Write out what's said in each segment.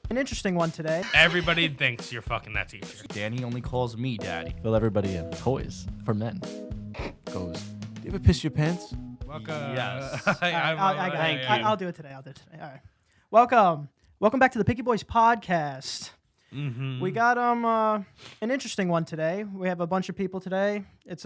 An interesting one today. Everybody thinks you're fucking that teacher. Danny only calls me daddy. Fill everybody in. Toys for men. Goes. Do you ever piss your pants? Welcome. Yes. I'll do it today. All right. Welcome back to the Picky Boys podcast. Mm-hmm. We got an interesting one today. We have a bunch of people today. It's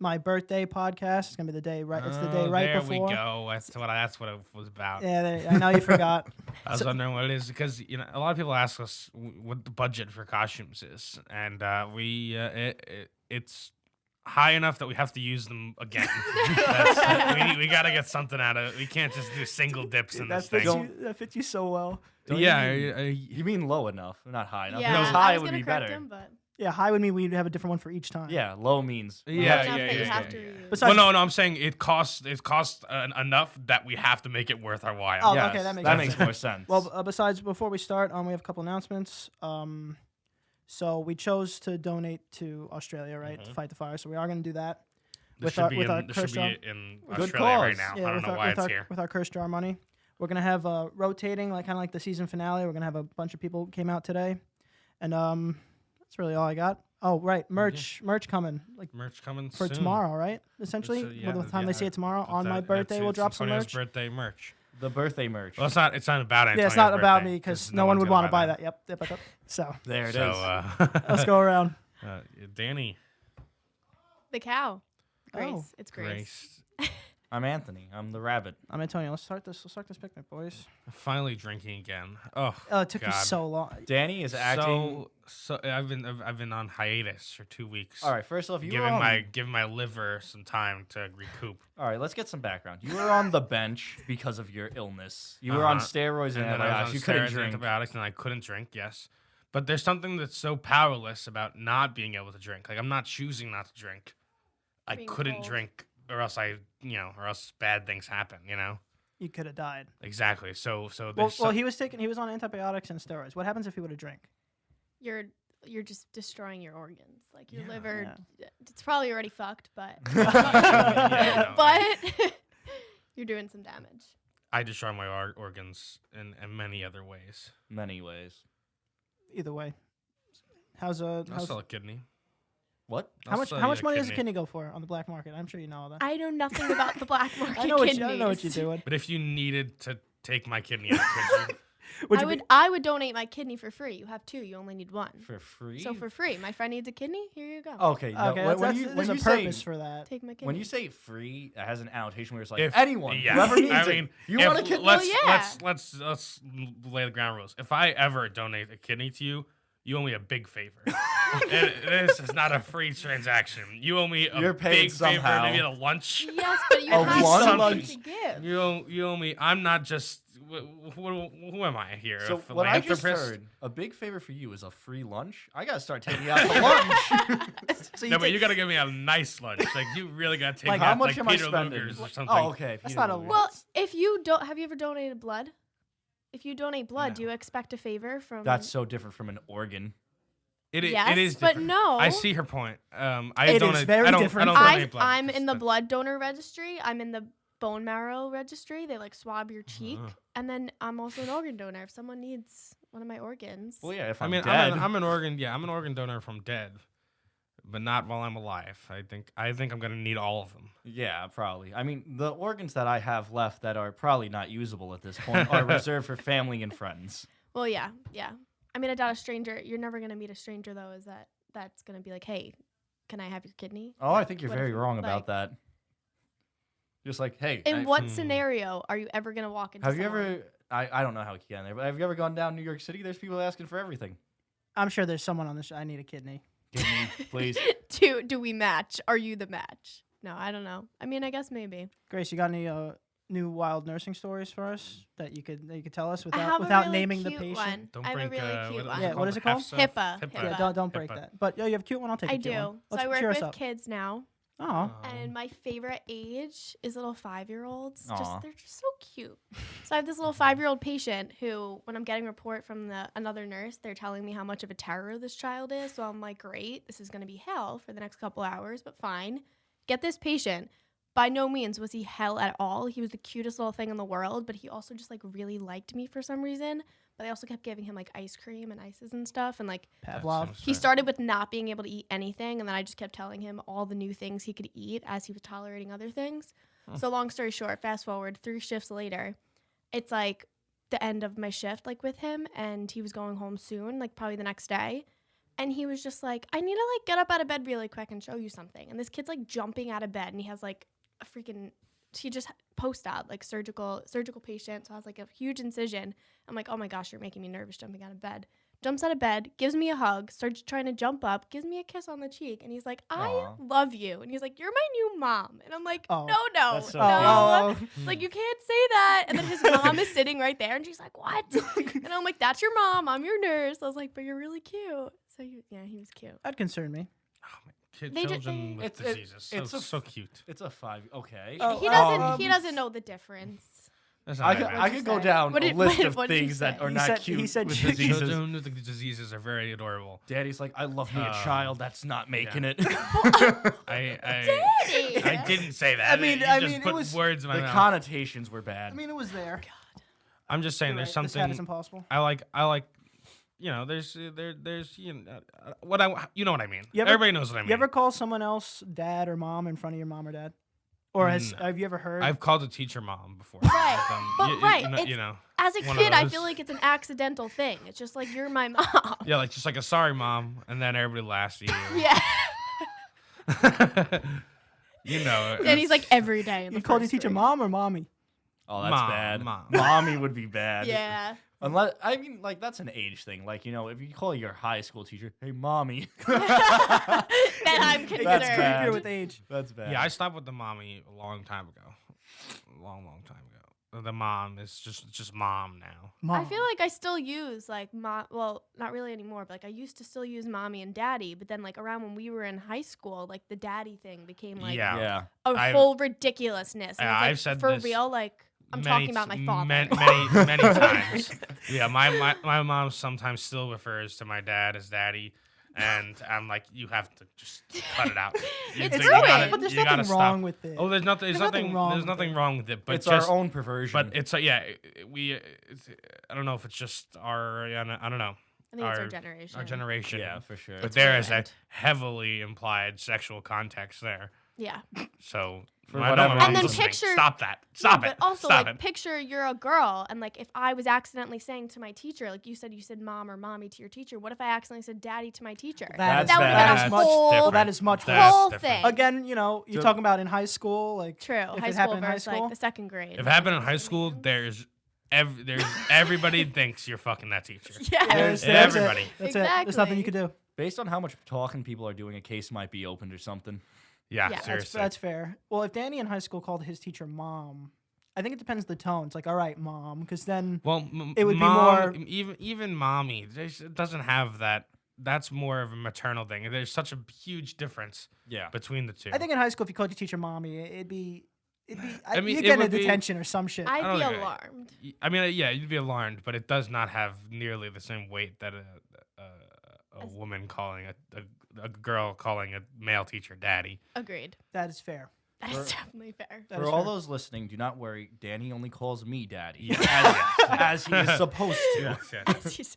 my birthday podcast. It's gonna be the day right. It's the day right there before. There we go. That's what it was about. Yeah, I know you forgot. I was wondering what it is because a lot of people ask us what the budget for costumes is, and it's high enough that we have to use them again. We got to get something out of it. We can't just do single dips in this thing. That fits you so well. You mean low enough, not high enough. Yeah, Because high would be better. Him, but Yeah, high would mean we'd have a different one for each time. Yeah, low means. enough that you have to reuse. Besides- Well, no, I'm saying it costs enough that we have to make it worth our while. Oh, Yes, okay, that makes sense. more sense. Well, before we start, we have a couple announcements. So we chose to donate to Australia, right, to fight the fire. So we are going to do that. This should be in Australia right now. Yeah, I don't know why it's here. With our curse jar money. We're going to have rotating, kind of like the season finale. We're going to have a bunch of people came out today. And that's really all I got. Oh, right. Merch coming. Merch coming for soon. tomorrow, right? Essentially, by the time they see it tomorrow, on my birthday, we'll drop some Antonio's merch. birthday merch. The birthday merch. Well, it's not about Antonio's Yeah, it's not about birthday, me because no one would want to buy that. Yep. So There it is. let's go around. Danny. The cow. Grace. Oh. It's Grace. I'm Anthony. I'm the rabbit. I'm Antonio. Let's start this picnic, boys. Finally drinking again. Oh, It took you God. so long. Danny is acting. So I've been on hiatus for 2 weeks. All right. First off, giving my liver some time to recoup. All right, let's get some background. You were on the bench because of your illness. You were on steroids and then I was antibiotics. on You couldn't steroids and drink. antibiotics, and I couldn't drink. Yes, but there's something that's so powerless about not being able to drink. Like I'm not choosing not to drink. I Being couldn't cold. drink, or else or else bad things happen. You could have died. Exactly. So Well, there's he was on antibiotics and steroids. What happens if he would have drank? You're just destroying your organs. Like your Yeah. liver, it's probably already fucked, but Yeah, no, but you're doing some damage. I destroy my organs in many other ways. Many ways. Either way, how's I'll sell a kidney. What? how much money does a kidney go for on the black market? I'm sure you know all that. I know nothing about the black market I know what kidneys. you're doing. But if you needed to take my kidney out, could you? I would donate my kidney for free. You have two. You only need one. For free? So for free, my friend needs a kidney. Here you go. Okay. No, Okay, there's a purpose for that. Take my kidney. When you say free, it has an annotation where it's like If- anyone, yeah. whoever needs I it. mean, You if- want a kidney? Let's, Well, yeah. let's lay the ground rules. If I ever donate a kidney to you, you owe me a big favor. This is not a free transaction. You owe me a You're paying big favor, somehow. maybe a lunch. Yes, but you A have one something lunch? to give. You owe me. I'm not just. Who am I here? So a what I just philanthropist? heard, a big favor for you is a free lunch. I gotta start taking you out to lunch. So No, but you gotta give me a nice lunch. Like you really gotta take Like, me how out much like am I Peter spending? Luger's or something. Oh, okay. That's Peter not a Luger. Well, if you don't, have you ever donated blood? If you donate blood, No. do you expect a favor from? That's so different from an organ. yes, it is but different. no. I see her point. I It is donate, very I don't, different. I don't donate blood. I'm in the That's- blood donor registry. I'm in the bone marrow registry. They swab your cheek, and then I'm also an organ donor. If someone needs one of my organs, Well, yeah. If I I'm mean, dead, I'm an organ. Yeah, I'm an organ donor from dead, but not while I'm alive. I think I'm gonna need all of them. yeah, probably. I mean, the organs that I have left that are probably not usable at this point are reserved for family and friends. well, yeah. I mean, I doubt a stranger. You're never gonna meet a stranger though. That's gonna be like, hey, can I have your kidney? Oh, I think you're What very if, wrong like- about that. Just like, hey, In what scenario are you ever gonna walk into? have you someone? ever? I don't know how you get in there, but have you ever gone down New York City? There's people asking for everything. I'm sure there's someone on the show. I need a kidney. Give me, please. Do we match? Are you the match? No, I don't know. I mean, I guess maybe. Grace, you got any new wild nursing stories for us that you could tell us I have a without really naming the cute patient? one. Don't I have a break. really cute one. Yeah, what is it called? HIPAA. Yeah, HIPAA. don't break that. But you have a cute one. I'll take I a cute do. one. So Let's I work cheer us with up. kids now, Oh, and my favorite age is little 5-year-olds. Aw. They're just so cute. So I have this little 5-year-old patient who, when I'm getting a report from another nurse, they're telling me how much of a terror this child is. So I'm like, great, this is gonna be hell for the next couple hours, but fine. Get this patient. By no means was he hell at all. He was the cutest little thing in the world, but he also just really liked me for some reason. but they also kept giving him like ice cream and ices and stuff. And like Pavlov. he started with not being able to eat anything, and then I just kept telling him all the new things he could eat as he was tolerating other things. So long story short, fast forward 3 shifts later, it's like the end of my shift like with him, and he was going home soon, like probably the next day. And he was just like, I need to like get up out of bed really quick and show you something. And this kid's like jumping out of bed, and he has like a freaking, he just post-op, like surgical patient. So I has like a huge incision. I'm like, oh my gosh, you're making me nervous jumping out of bed. Jumps out of bed, gives me a hug, starts trying to jump up, gives me a kiss on the cheek. And he's like, I Aw. love you. And he's like, you're my new mom. And I'm like, Oh, no, that's so no. cute. It's like, you can't say that. And then his mom is sitting right there, and she's like, what? And I'm like, that's your mom. I'm your nurse. I was like, but you're really cute. So he was cute. That'd concern me. They ju- Children they- with diseases. So cute. It's a 5. Okay. Oh, He doesn't know the difference. That's I not could, that I bad. could go say? down What a did- list what- of what did you things that say? are He not said- cute he said with children- diseases. Children with the diseases are very adorable. Daddy's like, I love me a child that's not making it. I didn't say that. I mean- You I just mean, it put was- words in my The mouth. connotations were bad. I mean, it was there. I'm just saying, You're there's right. This hat is something impossible. I like. You know, there's you know what you know what I mean. You ever- Everybody knows what I mean. You ever call someone else dad or mom in front of your mom or dad? Or No. have you ever heard? I've called a teacher mom before. Right. But you, right, you know, it's- you know. As a One of kid, I those. feel like it's an accidental thing. It's just like, you're my mom. Yeah, like just like a sorry mom, and then everybody laughs at you. Yeah. You know. And he's like every day. In the you called your first teacher grade. mom or mommy? Oh, that's Mom, bad. mom. Mommy would be bad. Yeah. Unless I mean, like that's an age thing. Like if you call your high school teacher, "Hey, mommy," Then I'm It concerned. gets bad. creepier with age. that's bad. Yeah, I stopped with the mommy a long time ago. Long time ago. The mom is just mom now. Mom. I feel like I still use like well, not really anymore, but like I used to still use mommy and daddy, but then like around when we were in high school, like the daddy thing became like Yeah. yeah. a I've- whole ridiculousness. And Yeah, it's, like, I've said for this real, like I'm many talking about my t- father. Many times. Yeah, my mom sometimes still refers to my dad as daddy, and I'm like, you have to just cut it out. You It's think ruined. But there's you gotta nothing stop. wrong with it. Oh, there's nothing. There's nothing wrong There's with nothing it. wrong with it. But It's just, our own perversion. But it's yeah. I don't know if it's just our. I don't know. I think it's our generation. Our generation. yeah, for sure. But there is a ruined. heavily implied sexual context there. Yeah. So For I know whatever my And mom's then listening. picture- Stop that. Yeah, Stop but it. also, Stop like, it. picture you're a girl, and like, if I was accidentally saying to my teacher, like you said mom or mommy to your teacher, what if I accidentally said daddy to my teacher? That is that would bad. have been That's a much- whole well, that is much That's whole different. thing. Again, you're So- talking about in high school, like True. If High it school happened in high versus school, like the second grade. If it happened in high school, there's everybody thinks you're fucking that teacher. Yeah. That's Everybody. it. That's it. There's nothing you could do. Based on how much talking people are doing, a case might be opened or something. Yeah, Yeah. seriously. That's fair. Well, if Danny in high school called his teacher mom, I think it depends the tone. It's like, all right, mom, because then Well, It would be mom, more- even mommy. It doesn't have that. That's more of a maternal thing. There's such a huge difference Yeah. between the two. I think in high school, if you called your teacher mommy, it'd be. I mean, you'd it get a would be- detention or some shit. I'd don't be think I- alarmed. I mean, yeah, you'd be alarmed, but it does not have nearly the same weight that a As- woman calling a girl calling a male teacher daddy. Agreed. That is fair. That's For- definitely fair. That For is all fair. those listening, do not worry. Danny only calls me daddy, Yeah. as he is supposed to. Yes, yes. She's-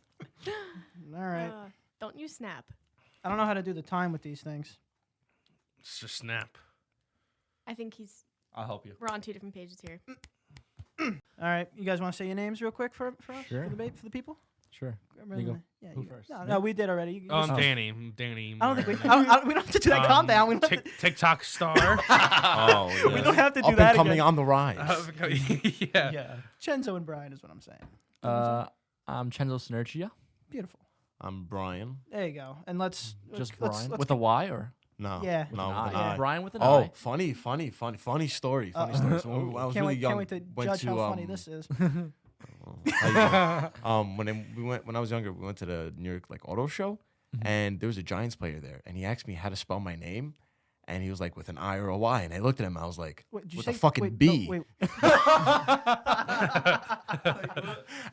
All right. Don't you snap. I don't know how to do the time with these things. It's just snap. I think I'll help you. we're on 2 different pages here. All right, you guys want to say your names real quick for Sure. the people? Sure. Rather You go. than- Yeah, Who you go. first? No, Me? no, we did already. You Oh, just- I'm Danny. I don't think we. We don't have to do that. Calm down. We don't, have to, TikTok star. Oh, we don't have to do Up that and coming again. on the rise. Yeah. Yeah. Chenzo and Brian is what I'm saying. I'm Chenzo Sinergia. Beautiful. I'm Brian. There you go. And let's Just let's- Brian let's- with a Y or No. Yeah. No, With with an an eye. I. Brian with an Oh, I. funny story. Funny story. Funny Uh-oh. story. So when I was can't really wait, young, can't wait to went judge to how funny this is. how you doing? When I was younger, we went to the New York auto show, and there was a Giants player there, and he asked me how to spell my name, and he was like with an I or a Y, and I looked at him, I was like, Wait, did you with say, a fucking wait, B. No, wait.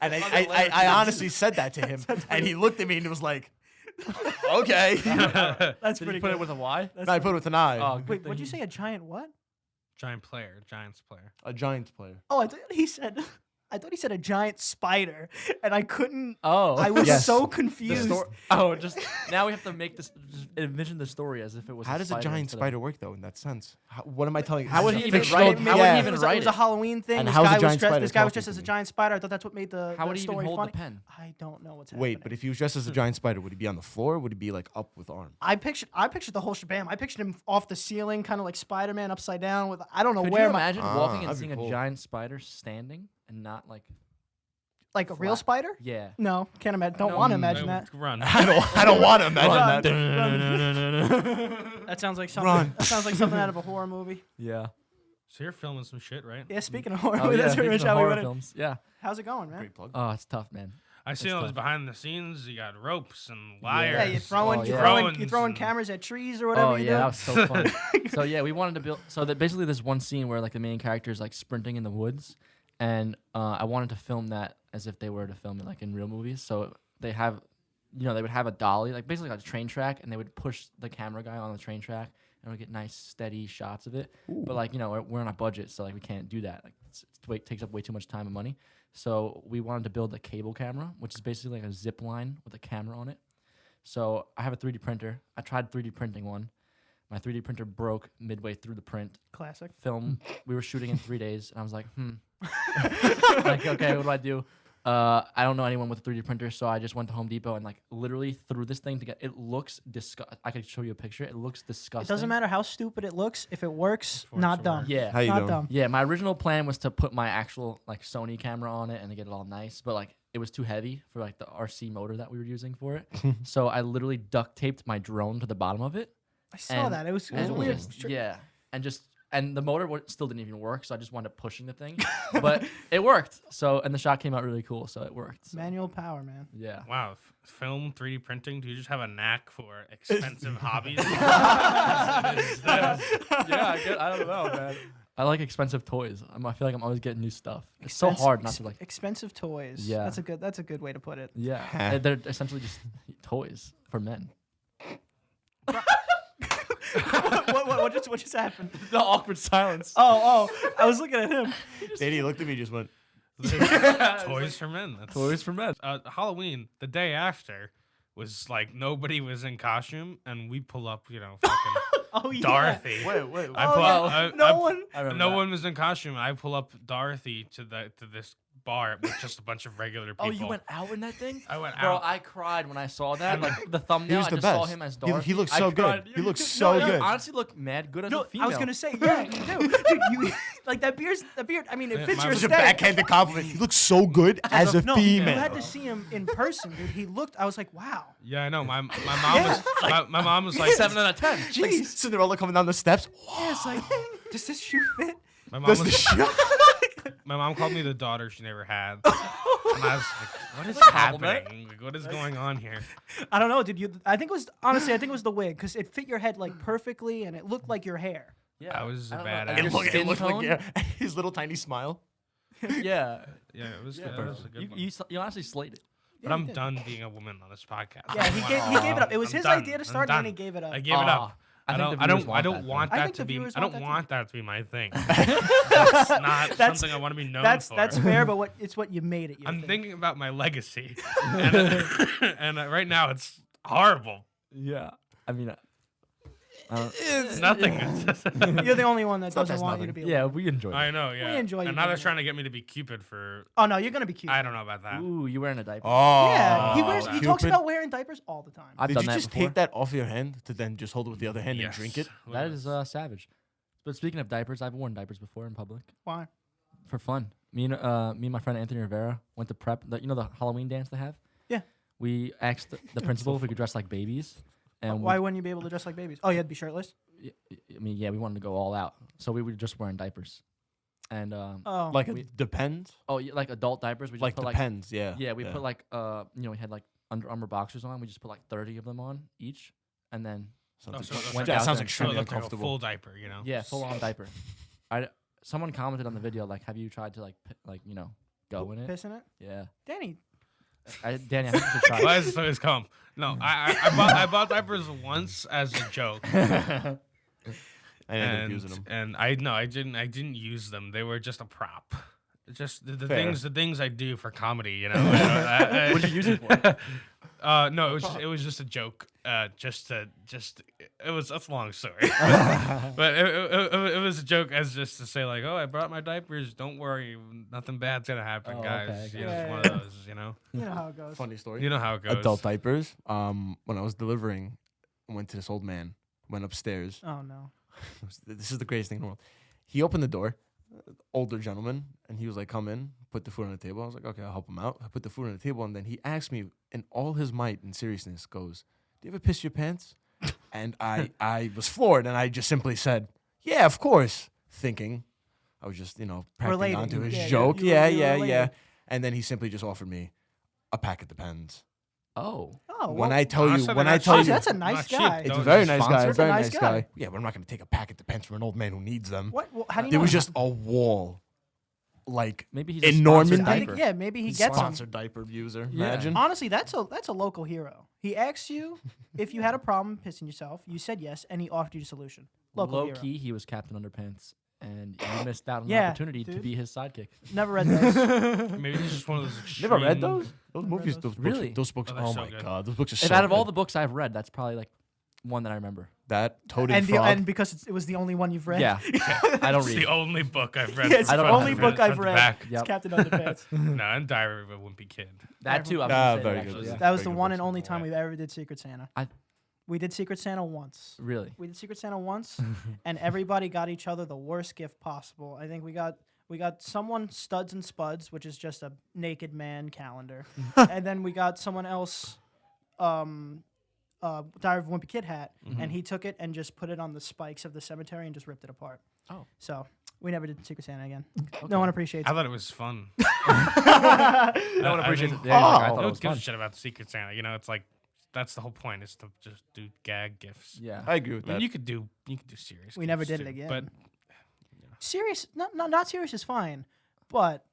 And I honestly said that to him, and he looked at me and was like, okay. That's Did pretty you put good. it with a Y? No, I put it with an I. Oh, good Wait, thing what'd you he- say? A giant what? Giants player. A Giants player. Oh, I thought he said. I thought he said a giant spider, and I couldn't. Oh, I was Yes. so the confused. just now we have to make this. Just envision the story as if it was. How does a spider giant instead of- spider work though? In that sense, what am I telling? How would This he is a even fictional- write- how would yeah. he even it was, write it was a it? Halloween thing. And This how's a guy was giant dressed. spider This guy was talking dressed as to a me? giant spider. I thought that's what made the How would he even story hold funny. the pen? I don't know what's Wait, happening. but if he was dressed as a giant spider, would he be on the floor? Or would he be like up with arms? I pictured the whole shebam. I pictured him off the ceiling, kind of like Spider-Man upside down. With I don't know Could where you my imagine walking and that'd be seeing cool. a giant spider standing and not like? like a real flat. spider. Yeah. No, can't imagine. Don't No, want to mm, imagine that. Run. I don't want to imagine Run. that. That sounds like something. Run. That sounds like something out of a horror movie. Yeah. So you're filming some shit, right? Yeah. Speaking of horror, Oh, movies, yeah. that's pretty much speaking of how we horror went. films. Yeah. How's it going, man? Great plug. Oh, it's tough, man. I see That's all those tough. behind the scenes. You got ropes and Yeah, wires. you're throwing, Oh, you're yeah. throwing, you're Drones throwing and- cameras at trees or whatever Oh you yeah, do. that was so fun. So yeah, we wanted to build. So that basically, there's one scene where like the main character is like sprinting in the woods, and I wanted to film that as if they were to film it like in real movies. So they have, they would have a dolly, like basically like a train track, and they would push the camera guy on the train track, and we get nice steady shots of it. But like we're on a budget, so like we can't do that. Like it takes up way too much time and money. So we wanted to build a cable camera, which is basically like a zip line with a camera on it. So I have a 3D printer. I tried 3D printing one. My 3D printer broke midway through the print. Classic. Film. We were shooting in 3 days, and I was like, like, okay, what do I do? I don't know anyone with a 3D printer, so I just went to Home Depot and like literally threw this thing together. It looks disgusting. I could show you a picture. It looks It disgusting. doesn't matter how stupid it looks. If it works, Force not it dumb. works. Yeah. How you Not doing? dumb. Yeah, my original plan was to put my actual like Sony camera on it and to get it all nice, but like it was too heavy for like the RC motor that we were using for it. So I literally duct taped my drone to the bottom of it. I saw And- that. It was And weird. yeah, and the motor still didn't even work, so I just wound up pushing the thing, but it worked. So and the shot came out really cool, so it worked. So, Manual power, man. yeah. Wow, film 3D printing. Do you just have a knack for expensive hobbies? Yeah, I don't know, man. I like expensive toys. I feel like I'm always getting new stuff. It's so hard not to like. expensive toys. Yeah. That's a good way to put it. Yeah, Huh. they're essentially just toys for men. What just happened? The awkward silence. Oh, I was looking at him. Daddy looked at me, just went. Toys for men. That's, Toys for men. Halloween, the day after, was like nobody was in costume, and we pull up, fucking Oh yeah. Dorothy. Wait. I Oh, pull yeah. up, No one. I remember no that. one was in costume. I pull up Dorothy to this bar with just a bunch of regular people. Oh, you went out in that thing? I went Bro, out. I cried when I saw that. Like the thumbnail, was I the just saw best. him as He- Dorothy. he looks I so good. cried. He looks so you good. honestly look mad good as No, a female. I was gonna say, yeah, you do. Dude, you like that beard. I mean, it Yeah, fits mine your was It's a aesthetic. backhanded compliment. He looks so good as a No, female. you had to see him in person, dude. He looked. I was like, wow. Yeah, I know. My mom Yeah. was my mom was like 7 out of 10. Like Jeez. Cinderella coming down the steps. Yeah, it's like, does this shoe fit? My mom Does was the shoe? my mom called me the daughter she never had. And I was like, what is compliment. happening? Like, what is going on here? I don't know. Did you? I think it was honestly. I think it was the wig because it fit your head like perfectly and it looked like your hair. Yeah, That was a I don't know, bad like idea. your It looked, skin it looked like tone? yeah, his little tiny smile. Yeah. Yeah, it was, Yeah, that was a good one. you honestly slayed it. But Yeah, I'm he did. done being a woman on this podcast. Yeah, he gave it up. It was I'm his done. idea to I'm start, and then done. he gave it up. I gave it up. I think the I viewers don't. I don't that, want though. I that think to the be. viewers I want don't that want that to be my thing. That's not That's- something I want to be known That's for. that's fair, but it's what you made it. Your I'm thing. thinking about my legacy, and right now it's horrible. Yeah. I mean, It's nothing. You're the only one that not doesn't that's want you to nothing. be. yeah, alone. we enjoyed I it. know. Yeah. enjoy you and now they're doing trying to get me to be Cupid for. Oh no, you're gonna be cute. I don't know about that. Ooh, you wearing a diaper? Oh, Yeah, he wears. He talks Cupid. about wearing diapers all the time. I've Did done you that just before. take that off your hand to then just hold it with the other hand and drink it? That is savage. But speaking of diapers, I've worn diapers before in public Why? for fun. Me and my friend Anthony Rivera went to prep. The Halloween dance they have. Yeah. We asked the principal if we could dress like babies, and Why wouldn't you be able to dress like babies? Oh, you had to be shirtless. we wanted to go all out, so we were just wearing diapers, and Oh, Like We- it depends. like adult diapers. We just Like put depends. Yeah. yeah, we put like we had like Under Armour boxers on. We just put like 30 of them on each, and then Oh, Sounds, so like, that's went that out sounds there. extremely it looked like a uncomfortable. full diaper, you know. yeah, full on diaper. Someone commented on the video like, have you tried to go in it? pissing it. Yeah, Danny, Danny, I think you should try. Why is it always come? No, I bought diapers once as a joke, I ended up using them. and I didn't use them. They were just a prop. just the Fair. things I do for comedy. You know. What'd you use it for? No, it was just a joke. It was that's a long story, but it was a joke as just to say like, oh, I brought my diapers. Don't worry, nothing bad's gonna happen, Oh, guys. okay, You know, okay. it's one of those. You know, You know how it goes. Funny story. you know how it goes. Adult diapers. When I was delivering, I went to this old man. Went upstairs. Oh no. This is the greatest thing in the world. He opened the door, older gentleman, and he was like, "Come in, put the food on the table." I was like, "Okay, I'll help him out." I put the food on the table, and then he asked me, in all his might and seriousness, goes, "Do you ever piss your pants?" And I was floored, and I just simply said, "Yeah, of course," thinking I was just practicing Relating. onto his Yeah, joke. you were Yeah. relating. And then he simply just offered me a pack of Depends. Oh. Oh, When well, I tell you, Honestly, when they're I not tell cheap. you, That's a nice Not cheap. guy. it's a Don't very just nice sponsor guy, it. very It's a nice nice guy. guy. Yeah, but I'm not gonna take a pack of Depends from an old man who needs them. what? Well, how do you There know? was just a wall, like Maybe he's In a sponsored Normandy? I think, diaper. yeah, maybe he gets them. sponsored diaper user. Yeah. Imagine. Honestly, that's a local hero. He asked you if you had a problem pissing yourself. You said yes, and he offered you a solution. Local Low hero. key, he was Captain Underpants, and you missed out on Yeah, the opportunity to dude. be his sidekick. Never read those. Maybe he's just one of those. Never read extreme- those? Those Never movies, read those those. books, Really? those books. Oh, they're Oh so my good. god, those books are If so out of all good. the books I've read, that's probably like one that I remember. that Toad and Frog. and because it was the only one you've read. Yeah, I don't It's read. the only book I've read. Yeah, it's from the front only to book front I've to read. back. It's Yep. Captain Underpants. No, and Diary of a Wimpy Kid. That too. I'm Ah, gonna say very that, good. actually, yeah. That was Very the good one books. and only time Yeah. we've ever did Secret Santa. I- We did Secret Santa once. Really? We did Secret Santa once, and everybody got each other the worst gift possible. I think we got someone Studs and Spuds, which is just a naked man calendar, and then we got someone else, Diary of a Wimpy Kid hat, and he took it and just put it on the spikes of the cemetery and just ripped it apart. Oh. So we never did Secret Santa again. No one appreciates I it. thought it was fun. No one appreciates it. Yeah, like, I No thought it one was gives fun. a shit about Secret Santa. You know, it's like that's the whole point. Is to just do gag gifts. Yeah. I agree with I mean, that. you could do serious. We never gifts did it too, again. But Serious, not serious is fine, but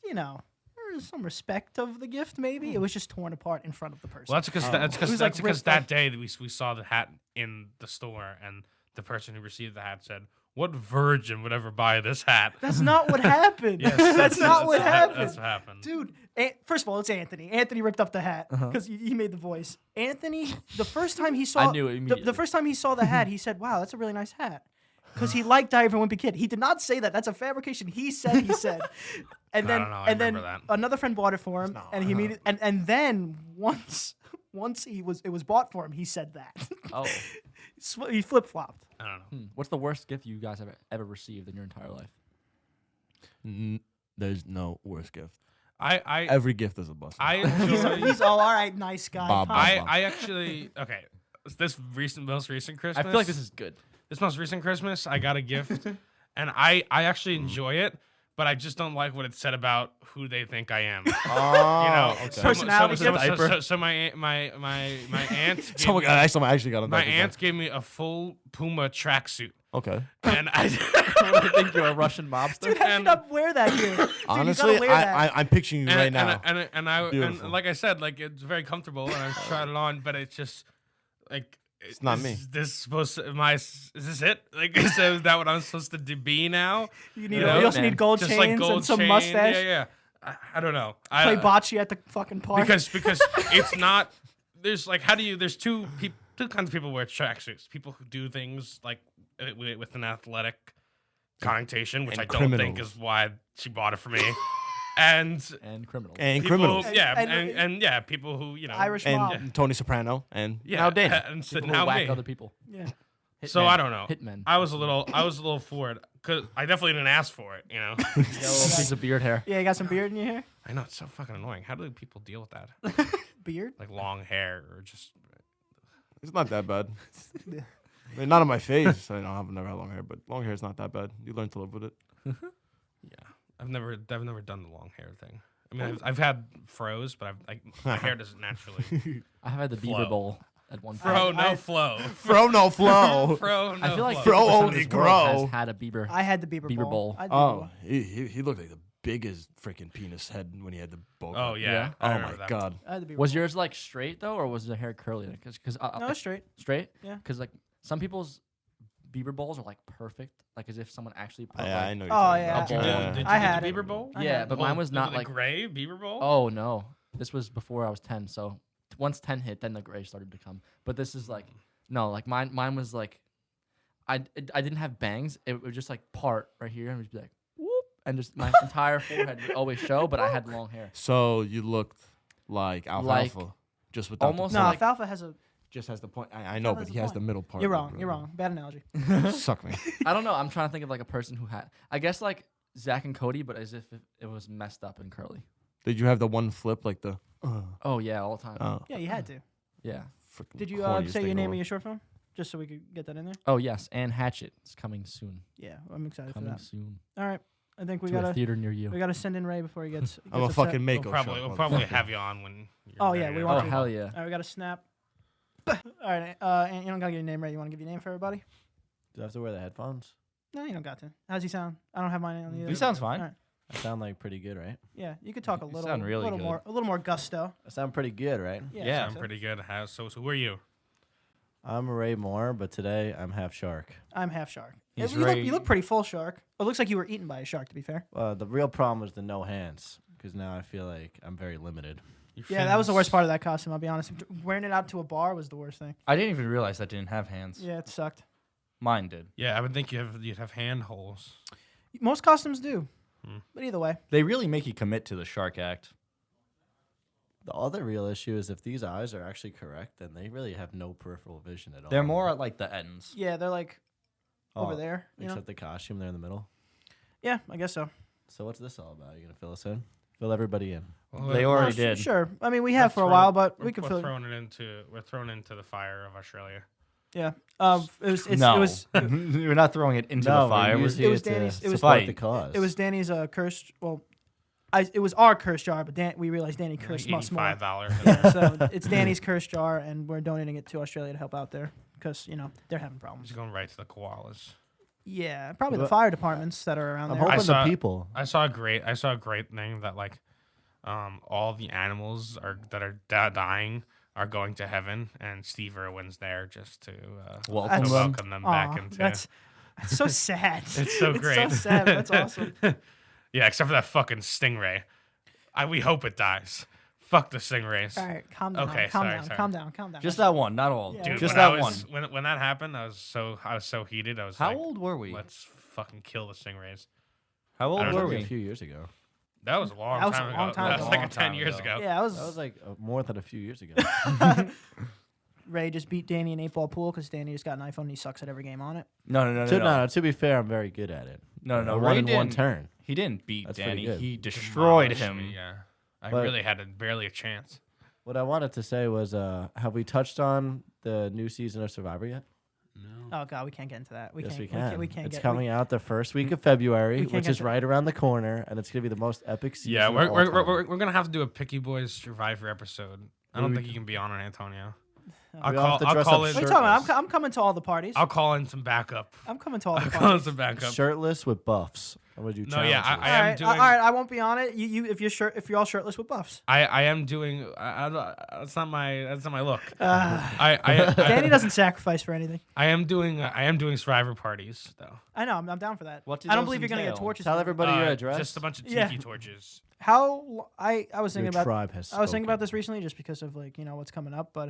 there's some respect of the gift. Maybe it was just torn apart in front of the person. well, that's because It was, like, ripped that up. day that we saw the hat in the store, and the person who received the hat said, "What virgin would ever buy this hat?" That's not what happened. Yes, that's not what happened. That's what happened. Dude, first of all, it's Anthony. Anthony ripped up the hat because he made the voice. Anthony, the first time he saw, knew it the immediately. first time he saw the hat, he said, "Wow, that's a really nice hat." Because he liked Diary of a Wimpy Kid. He did not say that. That's a fabrication. He said. And I then don't know. I and then remember that. another friend bought it for him, and he made it. And then once it was bought for him, he said that. Oh. He flip flopped. I don't know. What's the worst gift you guys have ever received in your entire life? There's no worse gift. I Every gift is a blessing. I enjoy. He's all right, nice guy. Bob, calm Bob, down. I actually okay. This most recent Christmas. I feel like this is good. This most recent Christmas, I got a gift, and I actually enjoy it, but I just don't like what it said about who they think I am. You know, okay. Personality So my aunt, gave Someone me- actually got on my that. aunt gave me a full Puma tracksuit, Okay. and I. What do you think you're a Russian mobster? Dude, how'd you not wear that here? Dude, Honestly, you gotta wear that. I'm picturing you right now. And Beautiful. like I said, like it's very comfortable, and I tried it on, but it's just like It's not is me. This supposed to is this it? Like is that what I'm supposed to be now? You need. You know, you also man. need gold Just chains like gold and some chain. mustache. Yeah. I don't know. Play bocce at the fucking park. because it's not. There's like there's two kinds of people who wear tracksuits. People who do things like with an athletic connotation, which And I don't think criminals. is why she bought it for me. And And criminals. And people, criminals. yeah, And- and yeah, people who Irish And mob. Tony Soprano. And yeah, now Danny. and so People who now whack me. other people. Yeah. So Hitmen. I don't know. Hitmen. I was a little for it because I definitely didn't ask for it. You know, You got a little piece of beard hair. Yeah, you got some beard in your hair. I know it's so fucking annoying. How do people deal with that? Beard. Like long hair or just It's not that bad. I mean, not on my face. I've never had long hair, but long hair is not that bad. You learn to live with it. yeah. I've never done the long hair thing. I mean, I've had froze, but my hair doesn't naturally. I have had the Flow. Bieber bowl at one point. Fro, no flow. Fro no flow. Fro, no I feel like flow. 50% Fro of only this world has grow. had a Bieber. I had the Bieber, Bieber bowl. I did. Oh, he looked like the biggest freaking penis head when he had the bowl. Oh yeah. Yeah. I Oh remember my that. god. I had the Bieber Was bowl. yours like straight though, or was the hair curly? Because No, straight. straight. Yeah. Because like some people's Bieber bowls are like perfect, like as if someone actually put. I like, know. Oh, You're yeah. talking Did you, about. do, did you I get had the it. Bieber Bowl? I yeah, had but Well, mine was not the like. gray Bieber Bowl. Oh no, this was before I was 10. So once 10 hit, then the gray started to come. But this is like no, like mine was like, I didn't have bangs. It was just like part right here, and it would be like whoop, and just my entire forehead would always show. But I had long hair. So you looked like Alfalfa, just without almost the No, point. like- Alfalfa has a. Just has the point. I know, but has he a has the point. middle part. You're of wrong. it, You're bro. wrong. Bad analogy. Suck me. I don't know. I'm trying to think of like a person who had. I guess like Zach and Cody, but as if it was messed up and curly. Did you have the one flip like the? Oh yeah, all the time. Yeah, you had to. Yeah. Freaking Did you corniest say thing your in the name of world. your short film, just so we could get that in there? Oh yes, and Hatchet is coming soon. Yeah, I'm excited Coming for that. soon All right, I think we to a gotta theater near you. send in Ray before he gets. I'm a upset. fucking We'll Mako probably shot, we'll probably motherfucker. have you on when. You're Oh, yeah, ready we to want Oh you. go. hell yeah. All right, we got to snap. All right, you don't gotta get your name right. You want to give your name for everybody? Do I have to wear the headphones? No, you don't got to. How's he sound? I don't have mine on either. He sounds fine. All right. I sound like pretty good, right? Yeah, you could talk a You little, sound really little good. more, a little more gusto. I sound pretty good, right? Yeah, Yeah. I I'm think so. pretty good. So who are you? I'm Ray Moore, but today I'm half shark. I'm half shark. He's You look pretty full shark. It looks like you were eaten by a shark. To be fair. The real problem was the no hands, because now I feel like I'm very limited. Your Yeah, that was the worst fins. part of that costume. I'll be honest. Wearing it out to a bar was the worst thing. I didn't even realize that didn't have hands. Yeah, it sucked. Mine did. Yeah, I would think you'd have hand holes. Most costumes do, Hmm. but either way, They really make you commit to the shark act. The other real issue is if these eyes are actually correct, then they really have no peripheral vision at all. They're more at like the ends. yeah, they're like over Oh, there. You know? Except the costume there in the middle. Yeah, I guess so. So what's this all about? You gonna fill us in? Fill everybody in. Well, They we're- already No, did. Sure. I mean, we have for a throw- while, but we we're could fill. we're thrown into the fire of Australia. Yeah. It no, was. we're not throwing it into No, the fire. we're We're- using it was it to Danny's- it was- support Fight. the cause. It was Danny's cursed. Well, it was our cursed jar, but we realized Danny Like cursed much more. $85. Yeah, so it's Danny's cursed jar, and we're donating it to Australia to help out there because they're having problems. Just going right to the koalas. Yeah, probably the But- fire departments that are around I'm there. hoping saw- the people. I saw a great thing that like, all the animals that are dying are going to heaven, and Steve Irwin's there just to Welcome to them. welcome them back Aw, into. that's so sad. It's so great. It's so sad. But that's awesome. Yeah, except for that fucking stingray. We hope it dies. Fuck the stingrays. All right, calm down. Okay, calm sorry, down. sorry. Calm down. Calm down. Just that one, not all. Yeah. Dude, Just when that I one. was, when that happened, I was so heated. I was How like, old were we? let's fucking kill the stingrays. How I old don't were know. A we? few years ago. That was a long That was time a ago. long time That was ago. like Long 10 time years ago. ago. Yeah, That was like more than a few years ago. Ray just beat Danny in 8-ball pool because Danny just got an iPhone and he sucks at every game on it. No, no, no, no, to, no. no, to be fair, I'm very good at it. No, no, I Ray won in one didn't- turn. He didn't beat That's pretty Danny. good. He destroyed Demolished him. me, yeah. I But- really had barely a chance. What I wanted to say was, have we touched on the new season of Survivor yet? Oh God, we can't get into that. We Yes, can't. we can. We can't it's get. coming out the first week of February, we can't which get is to- right around the corner, and it's gonna be the most epic season. Yeah, of we're, all we're, time. we're, we're going to have to do a Picky Boys Survivor episode. I don't we think you can be on it, Antonio. We I'll We all have call, to I'll dress call up in. What are you talking about? shirtless. I'm coming to all the parties. I'll call in some backup. I'm coming to all the I'll call in parties. some backup. shirtless with buffs. I'm gonna do No, yeah, challenges. I am all right, doing- all right. I won't be on it. You if you're all shirtless with buffs. I am doing. That's not my look. Uh, I Danny doesn't sacrifice for anything. I am doing Survivor parties though. I know. I'm down for that. What do I don't those believe you're gonna get entail? torches. Tell everybody your address. Just a bunch of tiki Yeah. torches. How I was Your thinking about. tribe has I was thinking about spoken. this recently, just because of what's coming up. But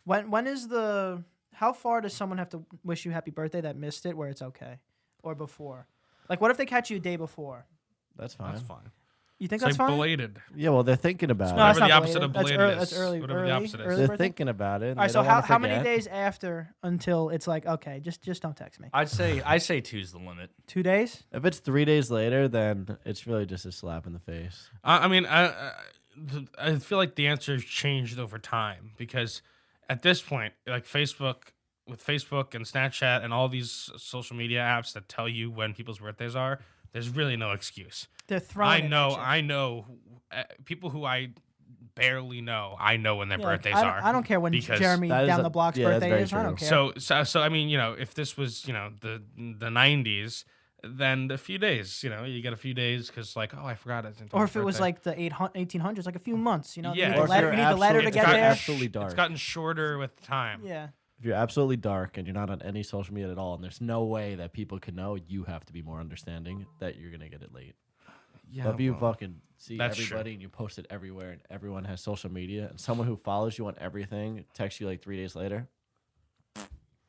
when is the how far does someone have to wish you happy birthday that missed it, where it's okay, or before? Like, what if they catch you a day before? That's fine. That's fine. You think It's that's like fine? belated. Yeah, well, they're thinking about No, it. that's Whatever the not opposite of belated. belated That's is. early. Whatever the early, opposite is. early They're birthday? thinking about it. and All right. they So don't wanna how many forget. days after until it's like okay, just don't text me. I say two's the limit. 2 days? If it's 3 days later, then it's really just a slap in the face. I mean, I feel like the answer has changed over time because at this point, like with Facebook and Snapchat and all these social media apps that tell you when people's birthdays are, there's really no excuse. They're throwing. it at you. I know people who I barely know. I know when their Yeah, like, birthdays I don't, are. I don't care when because Jeremy That is down a- the block's yeah, that's birthday very is. I don't true. care. So I mean, if this was the 90s, then a few days, you get a few days because like, oh, I forgot it's Or if it was birthday. like the 1800s, like a few months. Yeah. You need Or the if letter, you're you need the letter to absolutely- get it's got there. absolutely dark. It's gotten shorter with time. Yeah. If you're absolutely dark and you're not on any social media at all, and there's no way that people can know, you have to be more understanding that you're gonna get it late. Yeah, But if you well, fucking see that's true. everybody and you post it everywhere, and everyone has social media, and someone who follows you on everything texts you like 3 days later,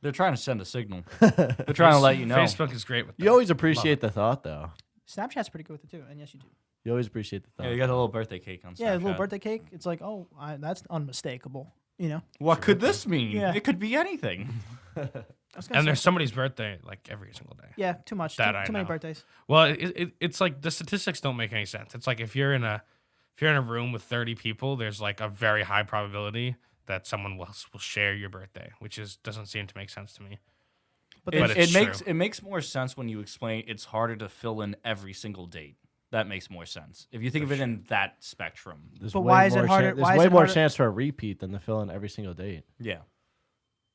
They're trying to send a signal. They're trying to let you know. Facebook is great with that. you always appreciate the thought, though. Snapchat's pretty good with it too, and yes, you do. You always appreciate the thought. Yeah, you got a little birthday cake on Snapchat. Yeah, a little birthday cake. It's like, oh, that's unmistakable. You know. What could this mean? Yeah. It could be anything. I was gonna And say- there's somebody's birthday like every single day. yeah, too much. That Too, I too many know. birthdays. Well, it's like the statistics don't make any sense. It's like if you're in a room with 30 people, there's like a very high probability that someone will share your birthday, which doesn't seem to make sense to me. But But it's true. It makes more sense when you explain it's harder to fill in every single date. That makes more sense. If you think of it in that spectrum. There's But way why is it more harder- There's why is way it more harder- chance for a repeat than to fill in every single date. Yeah.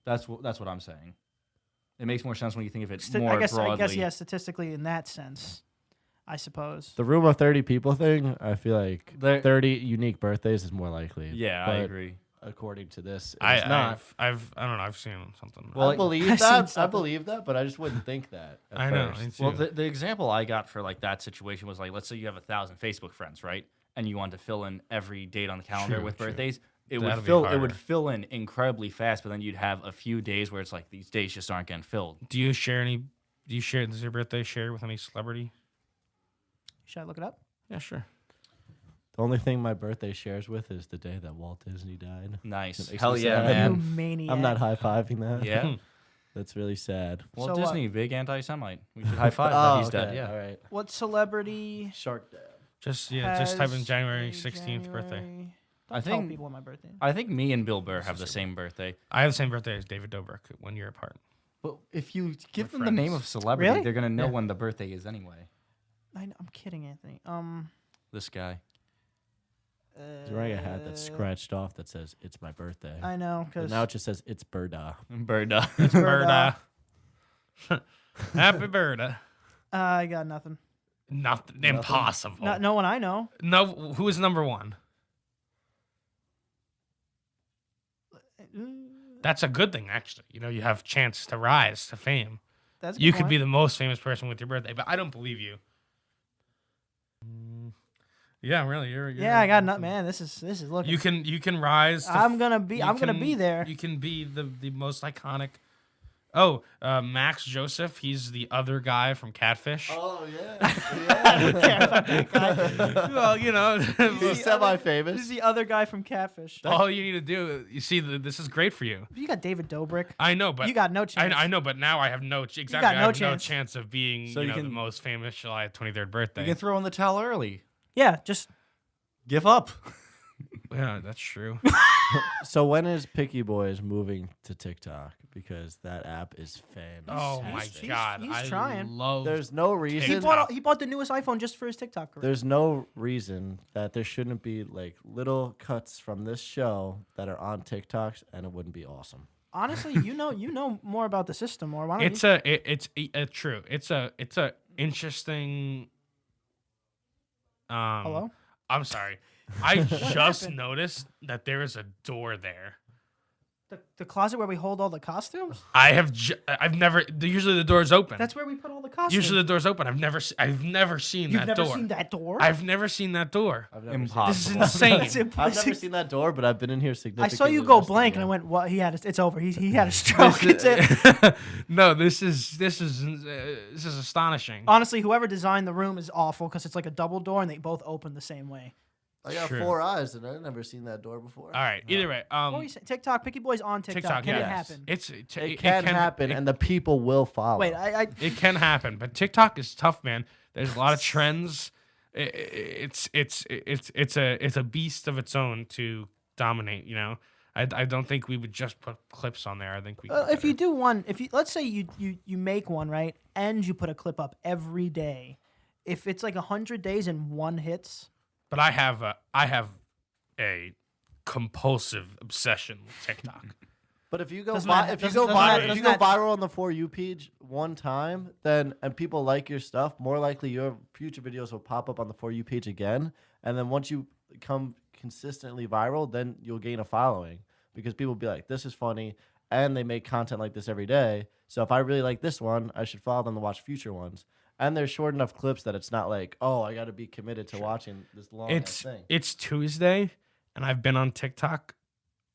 That's what I'm saying. It makes more sense when you think of it sti- more I guess broadly. yeah, statistically in that sense, I suppose. The room of 30 people thing, I feel like There- 30 unique birthdays is more likely. Yeah, I But agree. According to this, it's not. I don't know. I've seen something. Well, I believe I've seen that. I something. believe that, but I just wouldn't think that. At I know. first. me Well, too. the example I got for like that situation was like, let's say you have 1,000 Facebook friends, right? And you want to fill in every date on the calendar True, with true. birthdays. It That'll would be fill. It harder. would fill in incredibly fast, but then you'd have a few days where it's like these days just aren't getting filled. Do you share any? Does your birthday share with any celebrity? Should I look it up? Yeah, sure. The only thing my birthday shares with is the day that Walt Disney died. Nice. That makes Hell me yeah, sad. You man. maniac. I'm not high fiving that. Yeah. That's really sad. Walt So what? Disney, big anti-Semite. We should high five Oh, that he's dead. okay, Yeah. All right. What celebrity? Shark Dad. Just just type in has January a 16th birthday. January- I Don't tell think- people when my birthday. is. I think me and Bill Burr have the same birthday. I have the same birthday as David Dobrik, 1 year apart. But if you give We're them the name friends. of celebrity, Really? they're gonna know Yeah. when the birthday is anyway. I'm kidding, Anthony. This guy. He's wearing a hat that's scratched off that says "It's my birthday." I know But because now it just says "It's Birda." Birda. Birda. Happy birthday. I got nothing. Nothing. Impossible. No one I know. No, who is number one? That's a good thing, actually. You know, you have chance to rise to fame. That's a You good could be point. the most famous person with your birthday, but I don't believe you. Yeah, really. You're Yeah, I got nothing, man. This is looking. You can rise. To I'm gonna be. you I'm gonna can- be there. You can be the most iconic. Oh, Max Joseph. He's the other guy from Catfish. Oh yeah. Well, you know, He's This semi-famous. is the other guy from Catfish. all you need to do. You see, this is great for you. You got David Dobrik. I know, but You got no chance. I know, but now I have no exactly. got I no have no chance. chance of being So you you know the can- most famous July 23rd You birthday. can throw in the towel early. Yeah, just Give up. Yeah, that's true. So when is Picky Boys moving to TikTok? Because that app is fantastic. Oh my He's- god, he's I trying. love. There's no reason. he bought the newest iPhone just for his TikTok career. There's no reason that there shouldn't be like little cuts from this show that are on TikToks, and it wouldn't be awesome. Honestly, you know more about the system, or why don't It's you? true. It's a interesting. Hello. I'm sorry. I just noticed that there is a door there. The closet where we hold all the costumes. I've never. Usually the door's open. That's where we put all the costumes. Usually the door's open. I've never seen You've that never door. seen that door. I've never seen that door. I've never Impossible. This is insane. That's I've impossible. never seen that door, but I've been in here I significantly. saw you go less than blank, and I you. went, "What? He had it's over. He had a stroke. It's it." No, this is astonishing. Honestly, whoever designed the room is awful because it's like a double door, and they both open the same way. I got True. 4 eyes, and I've never seen that door before. All right. Either way, What were you saying? TikTok, Picky Boys on TikTok. TikTok, Can it yes. happen? It can happen, and the people will follow. Wait, I It can happen, but TikTok is tough, man. There's a lot of trends. It's a beast of its own to dominate. You know, I don't think we would just put clips on there. I think we. if you do one, let's say you make one, right, and you put a clip up every day, if it's like 100 days and one hits, But I have a compulsive obsession with TikTok. But if you go Doesn't that- if you doesn't- go doesn't that- viral, if you doesn't go that- viral on the For You page one time, then and people like your stuff, more likely your future videos will pop up on the For You page again. And then once you become consistently viral, then you'll gain a following because people will be like, "This is funny," and they make content like this every day. So if I really like this one, I should follow them to watch future ones. And they're short enough clips that it's not like, oh, I got to be committed to watching this long thing. It's Tuesday, and I've been on TikTok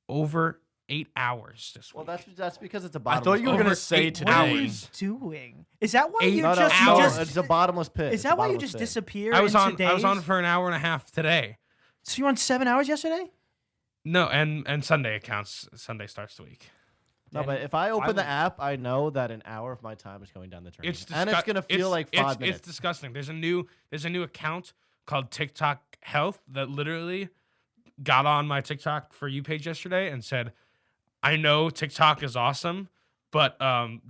over 8 hours this week. Well, that's because it's a I bottomless. thought you were Over gonna say 8 What are you hours. doing? Is that why Eight you No, just, no, you no, just it's a bottomless pit. is It's a that why you bottomless just pit. disappear? I was into on. I was on days? for an hour and a half today. So you were on 7 hours yesterday? No, and Sunday accounts. Sunday starts the week. No, but if I open the would- app, I know that an hour of my time is going down the drain. It's and it's gonna feel like 5 minutes. It's disgusting. There's a new account called TikTok Health that literally got on my TikTok For You page yesterday and said, "I know TikTok is awesome, but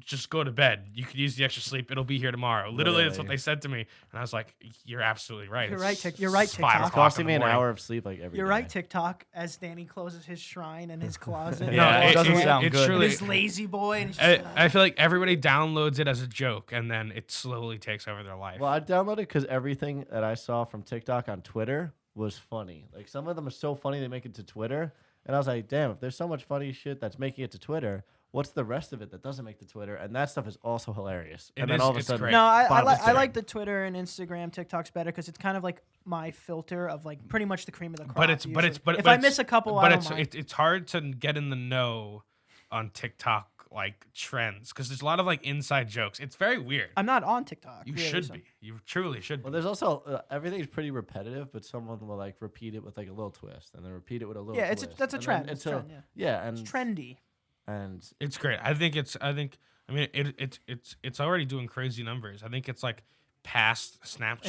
just go to bed. You could use the extra sleep. It'll be here tomorrow." Literally, that's what Literally. they said to me, and I was like, "You're absolutely right. You're It's right, You're right, 5 TikTok. It's o'clock costing in me the an morning. hour of sleep like every You're day. right, TikTok, as Danny closes his shrine in his closet. Yeah, No, it doesn't sound it's good. truly- His lazy boy. And he's just, I feel like everybody downloads it as a joke, and then it slowly takes over their life. Well, I downloaded because everything that I saw from TikTok on Twitter was funny. Like some of them are so funny they make it to Twitter, and I was like, damn, if there's so much funny shit that's making it to Twitter, what's the rest of it that doesn't make the Twitter? And that stuff is also hilarious. And It then is- all of a it's sudden, great. no, I bottomless like pit. the Twitter and Instagram, TikTok's better because it's kind of like my filter of like pretty much the cream of the crop. but it's usually. if I it's- miss a couple, I but don't it's mind. it's hard to get in the know on TikTok like trends because there's a lot of like inside jokes. It's very weird. I'm not on TikTok. You really, should so- be. You truly should Well, be. there's also everything's pretty repetitive, but someone will like repeat it with like a little twist, and then repeat it with a little. Yeah, twist. that's a and then trend. It's a until- trend, yeah. yeah, and It's trendy. and It's great. I mean it's already doing crazy numbers. I think it's like past Snapchat's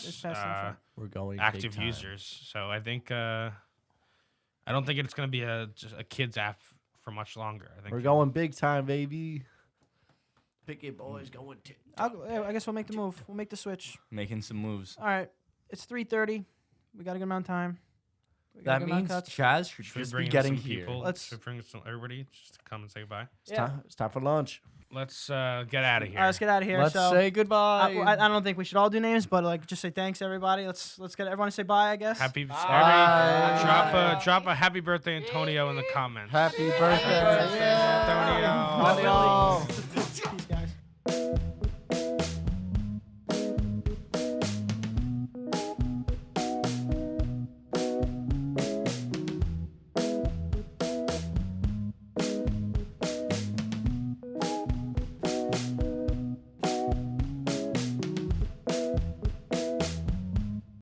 it's past Snapchat. we're going big active time. users. So I think I don't think it's gonna be just a kids app for much longer. I think We're going big time, baby. Picky boys going. I guess we'll make the move. We'll make the switch. Making some moves. All right. It's 3:30. We got a good amount of time. We got a That good amount means of cuts. Chaz should Should we just bring be in getting some here. people? Let's- Should we bring some everybody just to come and say goodbye? It's time for lunch. Let's get out of here. All right, let's get out of here. Let's so, say goodbye. I don't think we should all do names, but like just say thanks everybody. Let's get everyone to say bye. I guess. Happy Bye. drop a happy birthday Antonio in the comments. Happy birthday, Antonio. Antonio.